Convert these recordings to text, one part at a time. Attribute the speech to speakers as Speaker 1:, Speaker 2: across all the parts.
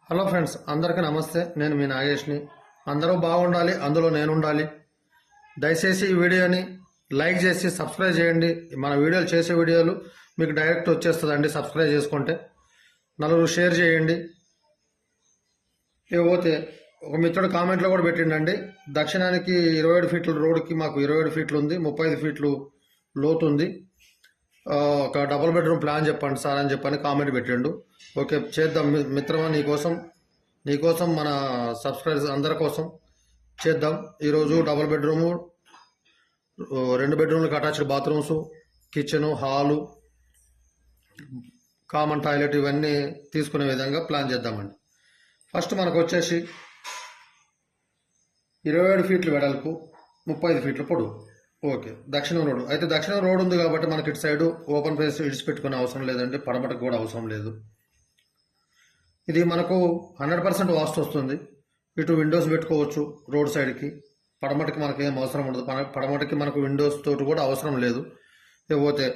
Speaker 1: Hello friends, అందరికీ నమస్తే. నేను మీ నాగేష్ని. అందరూ బాగుండాలి, అందులో నేను ఉండాలి. దయచేసి ఈ వీడియోని లైక్ చేసి సబ్స్క్రైబ్ చేయండి. మన వీడియోలు చేసే వీడియోలు మీకు డైరెక్ట్ వచ్చేస్తుందండి సబ్స్క్రైబ్ చేసుకుంటే. నలుగురు షేర్ చేయండి. ఇకపోతే ఒక మిత్రుడు కామెంట్లో కూడా పెట్టిండండి, దక్షిణానికి 27 ఫీట్ల రోడ్డుకి మాకు 27 ఫీట్లు ఉంది, 35 ఫీట్లు లోతు ఉంది, ఒక డబుల్ బెడ్రూమ్ ప్లాన్ చెప్పండి సార్ అని చెప్పని కామెంట్ పెట్టిండు. ఓకే, చేద్దాం మిత్రమా, నీకోసం మన సబ్స్క్రైబర్స్ అందరి కోసం చేద్దాం. ఈరోజు డబుల్ బెడ్రూము, 2 బెడ్రూమ్లకు attached bathrooms, kitchen, hall, common toilet ఇవన్నీ తీసుకునే విధంగా ప్లాన్ చేద్దామండి. ఫస్ట్ మనకు వచ్చేసి 27 ఫీట్లు వెడల్పు, 35 ఫీట్ల పొడవు. ఓకే, దక్షిణం రోడ్డు అయితే దక్షిణం రోడ్ ఉంది కాబట్టి మనకి ఇటు సైడు ఓపెన్ ప్లేస్ ఇడిచిపెట్టుకునే అవసరం లేదండి, పడమటకు కూడా అవసరం లేదు. ఇది మనకు 100% వాస్తు వస్తుంది. ఇటు విండోస్ పెట్టుకోవచ్చు రోడ్ సైడ్కి. పడమటికి మనకి ఏం అవసరం ఉండదు, పడమటికి మనకు విండోస్ తోటి కూడా అవసరం లేదు. ఇకపోతే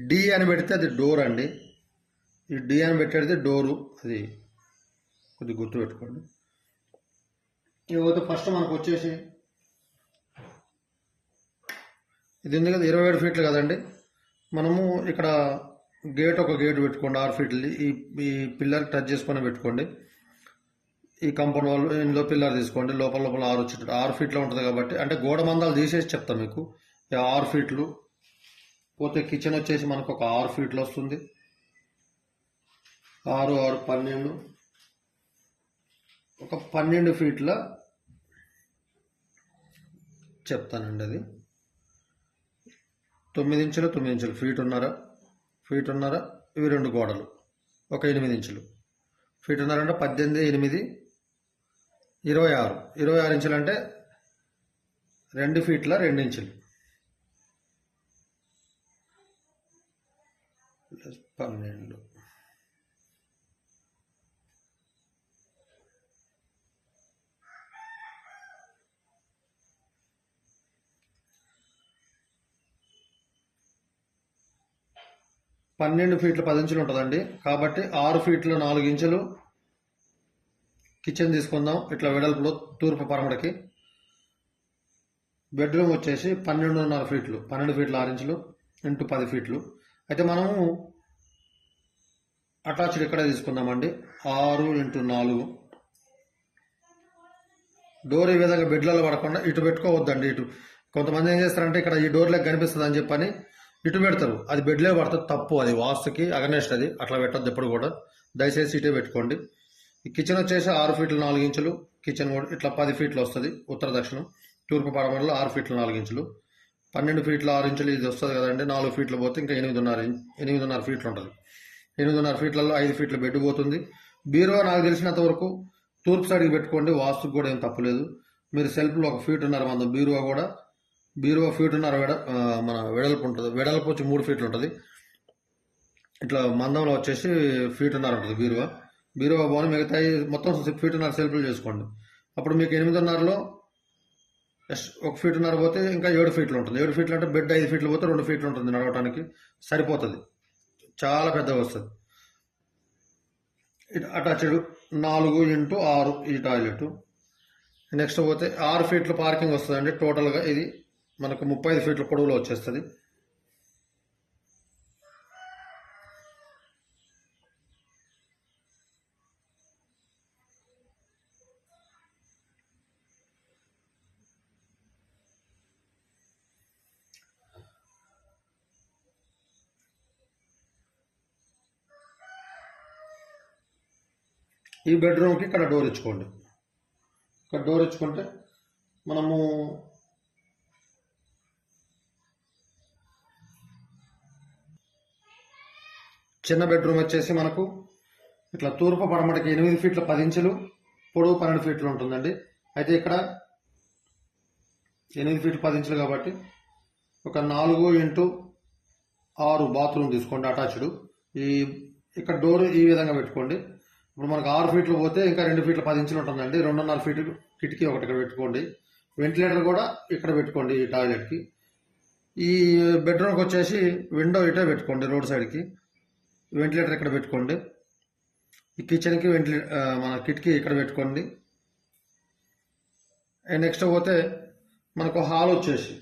Speaker 1: డి అని పెడితే అది డోర్ అండి. ఈ డి అని పెట్టేది డోరు, అది కొద్దిగా గుర్తు పెట్టుకోండి. ఇకపోతే ఫస్ట్ మనకు వచ్చేసి ఇది ఉంది కదా 27 ఫీట్లు కదండి. మనము ఇక్కడ ఒక గేట్ పెట్టుకోండి 6 ఫీట్లు. ఈ పిల్లర్ టచ్ చేసుకొని పెట్టుకోండి. ఈ కంపౌండ్ వాళ్ళు ఇందులో పిల్లర్ తీసుకోండి, లోపల 6 వచ్చేటట్టు. 6 ఫీట్లో ఉంటుంది కాబట్టి, అంటే గోడ మందాలు తీసేసి చెప్తాను మీకు. 6 ఫీట్లు పోతే కిచెన్ వచ్చేసి మనకు ఒక 6 ఫీట్లు వస్తుంది. 6, 6, 12, ఒక 12 ఫీట్ల చెప్తానండి. అది 9 ఇంచులు, 9 ఇంచులు, ఫీట్ ఉన్నర ఇవి 2 గోడలు, ఒక 8 ఇంచులు. ఫీట్ ఉన్నర అంటే 18, 8, 26 ఇంచులు అంటే 2 ఫీట్ల 2 ఇంచులు ప్లస్ 12. పన్నెండు ఫీట్ల 10 ఇంచులు ఉంటుందండి. కాబట్టి 6 ఫీట్ల 4 ఇంచులు కిచెన్ తీసుకుందాం. ఇట్లా వెడల్పులో తూర్పు పరమడకి. బెడ్రూమ్ వచ్చేసి 12.5 ఫీట్లు, 12 ఫీట్ల 6 ఇంచులు ఇంటూ 10 ఫీట్లు. అయితే మనము అటాచ్డ్ ఇక్కడే తీసుకుందామండి. 6 x 4. డోర్ ఈ విధంగా బెడ్లలో పడకుండా ఇటు పెట్టుకోవద్దండి. ఇటు కొంతమంది ఏం చేస్తారంటే ఇక్కడ ఈ డోర్లకు కనిపిస్తుంది అని చెప్పని ఇటు పెడతారు, అది బెడ్లో పడుతుంది, తప్పు. అది వాస్తుకి అగనెస్ట్, అది అట్లా పెట్టద్దు ఎప్పుడు కూడా. దయచేసి ఇటే పెట్టుకోండి. ఈ కిచెన్ వచ్చేసి 6 ఫీట్ల 4 ఇంచులు, కిచెన్ కూడా ఇట్లా 10 ఫీట్లు వస్తుంది. ఉత్తర దక్షిణం తూర్పు పడమరలో 6 ఫీట్ల 4 ఇంచులు, 12 ఫీట్ల 6 ఇంచులు ఇది వస్తుంది కదండి. 4 ఫీట్లు పోతే ఇంకా 8.5 ఫీట్లు ఉంటుంది. 8.5 ఫీట్లలో 5 ఫీట్ల బెడ్ పోతుంది. బీరువా నాకు తెలిసినంత వరకు తూర్పు సైడ్కి పెట్టుకోండి, వాస్తుకు కూడా ఏం తప్పులేదు. మీరు సెల్ఫ్లో 1 ఫీట్ మందం బీరువా ఫీట్ మన వెడల్పు ఉంటుంది. వెడల్పు వచ్చి 3 ఫీట్లు ఉంటుంది. ఇట్లా మందంలో వచ్చేసి ఫీట్ ఉంటుంది బీరువా బాగుంది. మిగతా మొత్తం 1 ఫీట్ సెల్ఫ్లు చేసుకోండి. అప్పుడు మీకు 8.5లో 1 ఫీట్ పోతే ఇంకా 7 ఫీట్లు ఉంటుంది. 7 ఫీట్లు అంటే బెడ్ 5 ఫీట్లు పోతే 2 ఫీట్లు ఉంటుంది, నడవటానికి సరిపోతుంది. చాలా పెద్దగా వస్తుంది. అటాచ్డ్ 4 x 6 ఈ టాయిలెట్. నెక్స్ట్ పోతే 6 ఫీట్ల పార్కింగ్ వస్తుందండి. టోటల్గా ఇది మనకు 35 ఫీట్ల పొడవులో వచ్చేస్తుంది. ఈ బెడ్రూమ్కి ఇక్కడ డోర్ ఇచ్చుకోండి. ఇక్కడ డోర్ ఇచ్చుకుంటే మనము చిన్న బెడ్రూమ్ వచ్చేసి మనకు ఇట్లా తూర్పు పడమటికి 8 ఫీట్ల 10 ఇంచులు, పొడవు 12 ఫీట్లు ఉంటుందండి. అయితే ఇక్కడ 8 ఫీట్లు 10 ఇంచులు కాబట్టి ఒక 4x6 బాత్రూమ్ తీసుకోండి అటాచ్డ్. ఈ ఇక్కడ డోర్ ఈ విధంగా పెట్టుకోండి. ఇప్పుడు మనకు 6 ఫీట్లు పోతే ఇంకా 2 ఫీట్ల 10 ఇంచులు ఉంటుందండి. 2.5 ఫీట్లు కిటికీ ఒకటి ఇక్కడ పెట్టుకోండి. వెంటిలేటర్ కూడా ఇక్కడ పెట్టుకోండి ఈ టాయిలెట్కి. ఈ బెడ్రూమ్కి వచ్చేసి విండో ఇటే పెట్టుకోండి రోడ్ సైడ్కి. వెంటిలేటర్ ఇక్కడ పెట్టుకోండి. ఈ కిచెన్కి మన కిటికీ ఇక్కడ పెట్టుకోండి. నెక్స్ట్ పోతే మనకు హాల్ వచ్చేసి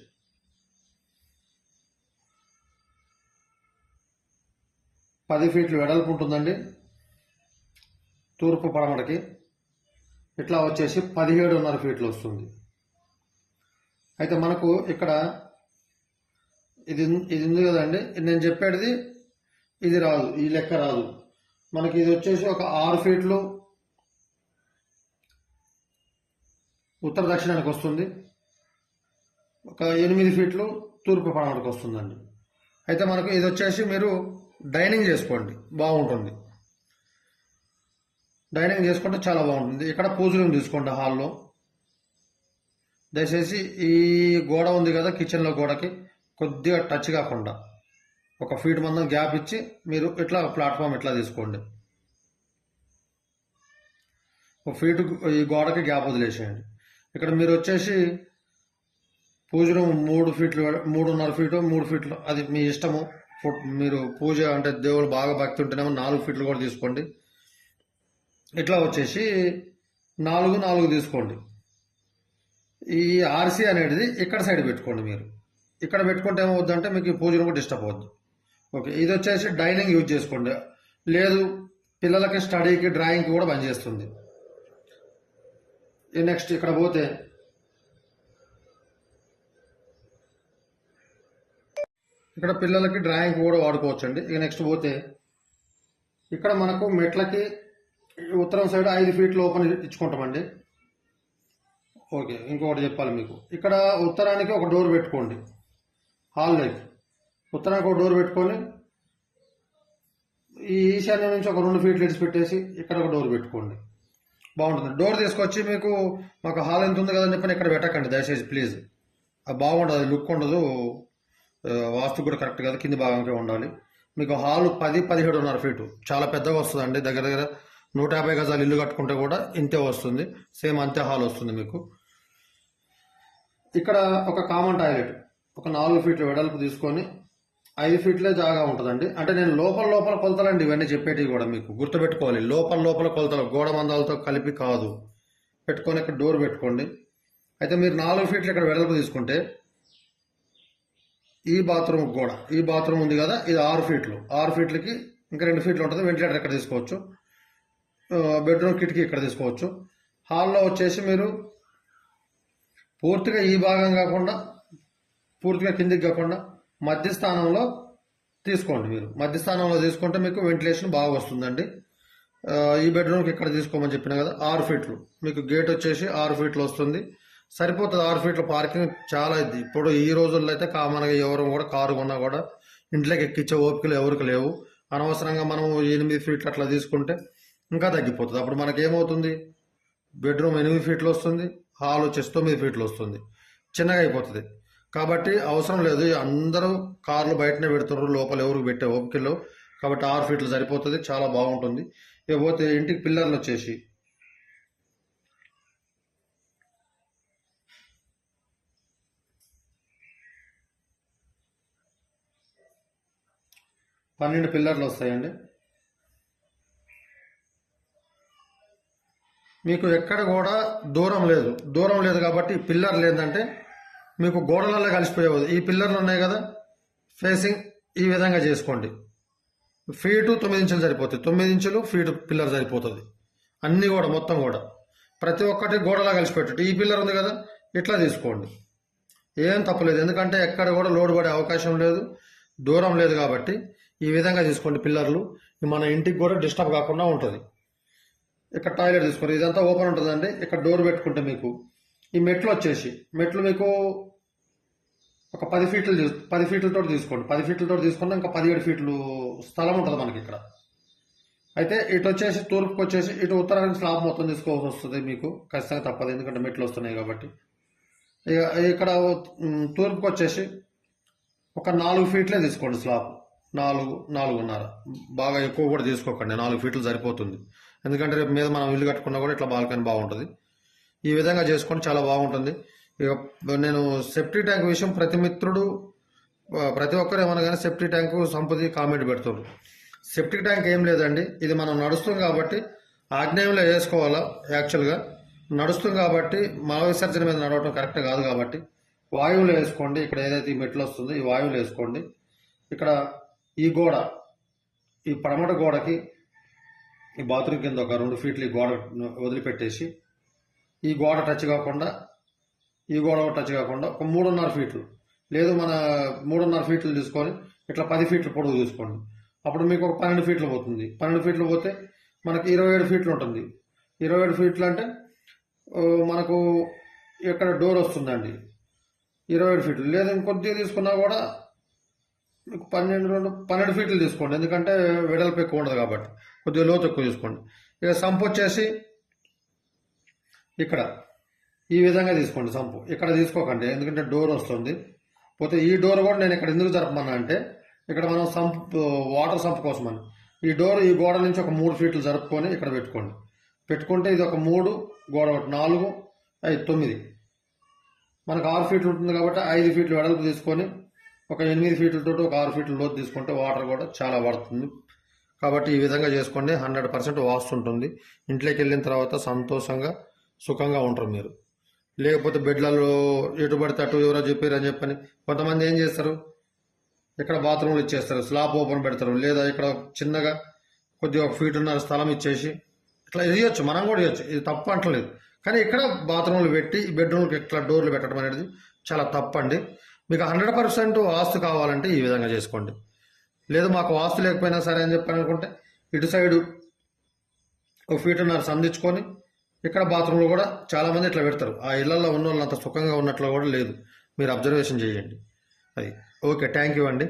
Speaker 1: 10 ఫీట్లు వెడల్పు ఉంటుందండి. తూర్పు పడమటకి ఇట్లా వచ్చేసి 17.5 ఫీట్లు వస్తుంది. అయితే మనకు ఇక్కడ ఇది ఉంది కదండి, నేను చెప్పేది ఇది రాదు, ఈ లెక్క రాదు. మనకి ఇది వచ్చేసి ఒక 6 ఫీట్లు ఉత్తర దక్షిణానికి వస్తుంది, ఒక 8 ఫీట్లు తూర్పు పడమటకు వస్తుందండి. అయితే మనకు ఇది వచ్చేసి మీరు డైనింగ్ చేసుకోండి, బాగుంటుంది. డైనింగ్ చేసుకుంటే చాలా బాగుంటుంది. ఇక్కడ పూజ రూమ్ తీసుకోండి హాల్లో. దయచేసి ఈ గోడ ఉంది కదా కిచెన్లో, గోడకి కొద్దిగా టచ్ కాకుండా ఒక ఫీట్ మందం గ్యాప్ ఇచ్చి మీరు ఇట్లా ప్లాట్ఫామ్ ఇట్లా తీసుకోండి. ఒక ఫీట్ ఈ గోడకి గ్యాప్ వదిలేసేయండి. ఇక్కడ మీరు వచ్చేసి పూజ రూమ్ 3 ఫీట్లు 3.5 ఫీటు 3 ఫీట్లు అది మీ ఇష్టము. మీరు పూజ అంటే దేవుడు బాగా భక్తి ఉంటేనేమో 4 ఫీట్లు కూడా తీసుకోండి. ఇట్లా వచ్చేసి 4x4 తీసుకోండి. ఈ ఆర్సీ అనేది ఇక్కడ సైడ్ పెట్టుకోండి. మీరు ఇక్కడ పెట్టుకుంటే ఏమవుద్దంటే మీకు ఈ పూజ రూమ్ డిస్టర్బ్ అవ్వద్దు. ఓకే, ఇది వచ్చేసి డైనింగ్ యూజ్ చేసుకోండి. లేదు పిల్లలకి స్టడీకి డ్రాయింగ్కి కూడా పనిచేస్తుంది. నెక్స్ట్ ఇక్కడ పోతే ఇక్కడ పిల్లలకి డ్రాయింగ్ కూడా వాడుకోవచ్చు అండి. ఇక నెక్స్ట్ పోతే ఇక్కడ మనకు మెట్లకి ఉత్తరం సైడ్ 5 ఫీట్లు ఓపెన్ ఇచ్చుకుంటామండి. ఓకే, ఇంకొకటి చెప్పాలి మీకు. ఇక్కడ ఉత్తరానికి ఒక డోర్ పెట్టుకోండి. హాల్లోకి ఉత్తరానికి ఒక డోర్ పెట్టుకొని ఈ ఈశాన్యం నుంచి ఒక 2 ఫీట్లు ఇడిచి పెట్టేసి ఇక్కడ ఒక డోర్ పెట్టుకోండి, బాగుంటుంది. డోర్ తీసుకొచ్చి మాకు హాల్ ఎంత ఉంది కదని చెప్పని ఇక్కడ పెట్టకండి దయచేసి ప్లీజ్. అది బాగుండదు, లుక్ ఉండదు, వాస్తు కూడా కరెక్ట్ కాదు, కింది భాగంకే ఉండాలి. మీకు హాల్ 17.5 ఫీటు చాలా పెద్దగా వస్తుందండి. దగ్గర 150 గజాలు ఇల్లు కట్టుకుంటే కూడా ఇంతే వస్తుంది, సేమ్ అంతే హాల్ వస్తుంది మీకు. ఇక్కడ ఒక కామన్ టాయిలెట్ ఒక 4 ఫీట్ల వెడల్పు తీసుకొని 5 ఫీట్లే జాగా ఉంటుందండి. అంటే నేను లోపల కొలతలండి ఇవన్నీ చెప్పేటివి కూడా మీకు గుర్తుపెట్టుకోవాలి. లోపల కొలతలు గోడ మందాలతో కలిపి కాదు. పెట్టుకొని ఇక్కడ డోర్ పెట్టుకోండి. అయితే మీరు 4 ఫీట్లు ఇక్కడ వెడల్పు తీసుకుంటే ఈ బాత్రూమ్ కూడా, ఈ బాత్రూమ్ ఉంది కదా ఇది 6 ఫీట్లు. 6 ఫీట్లకి ఇంకా 2 ఫీట్లు ఉంటుంది. వెంటిలేటర్ ఇక్కడ తీసుకోవచ్చు. బెడ్రూమ్ కిటికీ ఇక్కడ తీసుకోవచ్చు. హాల్లో వచ్చేసి మీరు పూర్తిగా ఈ భాగం కాకుండా పూర్తిగా కిందికి కాకుండా మధ్య స్థానంలో తీసుకోండి. మీరు మధ్య స్థానంలో తీసుకుంటే మీకు వెంటిలేషన్ బాగా వస్తుందండి. ఈ బెడ్రూమ్కి ఇక్కడ తీసుకోమని చెప్పిన కదా 6 ఫీట్లు. మీకు గేట్ వచ్చేసి 6 ఫీట్లు వస్తుంది, సరిపోతుంది. 6 ఫీట్ల పార్కింగ్ చాలా ఇది. ఇప్పుడు ఈ రోజుల్లో అయితే కామన్గా ఎవరు కూడా కారు కొన్నా కూడా ఇంట్లోకి ఎక్కించే ఓపికలు ఎవరికి లేవు. అనవసరంగా మనం 8 ఫీట్లు అట్లా తీసుకుంటే ఇంకా తగ్గిపోతుంది. అప్పుడు మనకేమవుతుంది, బెడ్రూమ్ 8 ఫీట్లు వస్తుంది, హాల్ వచ్చేసి 9 ఫీట్లు వస్తుంది, చిన్నగా అయిపోతుంది. కాబట్టి అవసరం లేదు. అందరూ కార్లు బయటనే పెడుతున్నారు, లోపల ఎవరికి పెట్టే ఓపికలు. కాబట్టి 6 ఫీట్లు సరిపోతుంది, చాలా బాగుంటుంది. ఇకపోతే ఇంటికి పిల్లర్లు వచ్చేసి 12 పిల్లర్లు వస్తాయండి. మీకు ఎక్కడ కూడా దూరం లేదు కాబట్టి పిల్లర్లు ఏంటంటే మీకు గోడలలో కలిసిపోయేది. ఈ పిల్లర్లు ఉన్నాయి కదా ఫేసింగ్ ఈ విధంగా చేసుకోండి. ఫీటు 9 ఇంచులు సరిపోతుంది, 9 ఇంచులు ఫీటు పిల్లర్ సరిపోతుంది. అన్నీ కూడా మొత్తం కూడా ప్రతి ఒక్కటి గోడలా కలిసిపెట్టు. ఈ పిల్లర్ ఉంది కదా ఇట్లా తీసుకోండి, ఏం తప్పలేదు. ఎందుకంటే ఎక్కడ కూడా లోడ్ పడే అవకాశం లేదు, దూరం లేదు కాబట్టి ఈ విధంగా తీసుకోండి పిల్లర్లు. మన ఇంటికి కూడా డిస్టర్బ్ కాకుండా ఉంటుంది. ఇక్కడ టాయిలెట్ తీసుకోండి, ఇదంతా ఓపెన్ ఉంటుందండి. ఇక్కడ డోర్ పెట్టుకుంటే మీకు ఈ మెట్లు వచ్చేసి మీకు ఒక 10 ఫీట్లతో తీసుకోండి. 10 ఫీట్లతో తీసుకుంటే ఇంకా 17 ఫీట్లు స్థలం ఉంటుంది మనకి ఇక్కడ. అయితే ఇటు వచ్చేసి తూర్పుకి వచ్చేసి ఇటు ఉత్తరానికి స్లాబ్ మొత్తం తీసుకోవాల్సి వస్తుంది మీకు, ఖచ్చితంగా తప్పదు, ఎందుకంటే మెట్లు వస్తున్నాయి కాబట్టి. ఇక ఇక్కడ తూర్పుకి వచ్చేసి ఒక 4 ఫీట్లే తీసుకోండి స్లాబ్, 4-4.5. బాగా ఎక్కువ కూడా తీసుకోకండి, 4 ఫీట్లు సరిపోతుంది. ఎందుకంటే రేపు మీద మనం ఇల్లు కట్టుకున్నా కూడా ఇట్లా బాల్కనీ బాగుంటుంది. ఈ విధంగా చేసుకొని చాలా బాగుంటుంది. ఇక నేను సెప్టిక్ ట్యాంక్ విషయం ప్రతి ఒక్కరు ఏమన్నా కానీ సెప్టిక్ ట్యాంకు సంపది కామెంట్ పెడుతున్నారు. సెప్టిక్ ట్యాంక్ ఏం లేదండి, ఇది మనం నడుస్తుంది కాబట్టి ఆగ్నేయంలో వేసుకోవాలా. యాక్చువల్గా నడుస్తుంది కాబట్టి మల విసర్జన మీద నడవటం కరెక్ట్ కాదు కాబట్టి వాయువులు వేసుకోండి. ఇక్కడ ఏదైతే ఈ మెట్లు వస్తుందో ఈ వాయువులు వేసుకోండి. ఇక్కడ ఈ గోడ, ఈ పడమట గోడకి ఈ బాత్రూమ్ కింద ఒక 2 ఫీట్లు ఈ గోడ వదిలిపెట్టేసి ఈ గోడ టచ్ కాకుండా ఒక 3.5 ఫీట్లు, లేదు మన 3.5 ఫీట్లు తీసుకొని ఇట్లా 10 ఫీట్లు పొడవు తీసుకోండి. అప్పుడు మీకు ఒక 12 ఫీట్లు పోతుంది. 12 ఫీట్లు పోతే మనకి 27 ఫీట్లు ఉంటుంది. 27 ఫీట్లు అంటే మనకు ఇక్కడ డోర్ వస్తుందండి 27 ఫీట్లు. లేదా ఇంకొద్దిగా తీసుకున్నా కూడా మీకు 12 ఫీట్లు తీసుకోండి, ఎందుకంటే వెడల్పు ఎక్కువ ఉండదు కాబట్టి కొద్దిగా లోతు ఎక్కువ తీసుకోండి. ఇక సంపు వచ్చేసి ఇక్కడ ఈ విధంగా తీసుకోండి. సంపు ఇక్కడ తీసుకోకండి, ఎందుకంటే డోర్ వస్తుంది. పోతే ఈ డోర్ కూడా నేను ఇక్కడ ఎందుకు జరపమన్నా అంటే ఇక్కడ మనం వాటర్ సంప్ కోసం అని ఈ గోడ నుంచి ఒక 3 ఫీట్లు జరుపుకొని ఇక్కడ పెట్టుకుంటే ఇది ఒక 3, గోడ 4, 5, 9 మనకు 6 ఫీట్లు ఉంటుంది కాబట్టి 5 ఫీట్లు వెడల్పు తీసుకొని ఒక 8 ఫీట్లతో ఒక 6 ఫీట్ల లోతు తీసుకుంటే వాటర్ కూడా చాలా పడుతుంది. కాబట్టి ఈ విధంగా చేసుకోండి, 100% వాస్తు ఉంటుంది. ఇంట్లోకి వెళ్ళిన తర్వాత సంతోషంగా సుఖంగా ఉంటారు మీరు. లేకపోతే బెడ్లలో ఎటు పడితే అటు ఎవరో చెప్పారు అని చెప్పని కొంతమంది ఏం చేస్తారు, ఇక్కడ బాత్రూమ్లు ఇచ్చేస్తారు, స్లాబ్ ఓపెన్ పెడతారు, లేదా ఇక్కడ చిన్నగా కొద్దిగా 1 ఫీటున్నర స్థలం ఇచ్చేసి ఇట్లా ఇవ్వచ్చు, మనం కూడా ఇవ్వచ్చు, ఇది తప్పు అంటలేదు. కానీ ఇక్కడ బాత్రూమ్లు పెట్టి బెడ్రూమ్కి ఇట్లా డోర్లు పెట్టడం అనేది చాలా తప్పండి. మీకు 100% వాస్తు కావాలంటే ఈ విధంగా చేసుకోండి. లేదు మాకు వాస్తు లేకపోయినా సరే అని చెప్పని అనుకుంటే ఇటు సైడు 1 ఫీటున్నర సంధించుకొని ఇక్కడ బాత్రూమ్లు కూడా చాలామంది ఇట్లా పెడతారు. ఆ ఇళ్లలో ఉన్న వాళ్ళు అంత సుఖంగా ఉన్నట్లు కూడా లేదు, మీరు అబ్జర్వేషన్ చేయండి. అది ఓకే, థ్యాంక్ యూ అండి.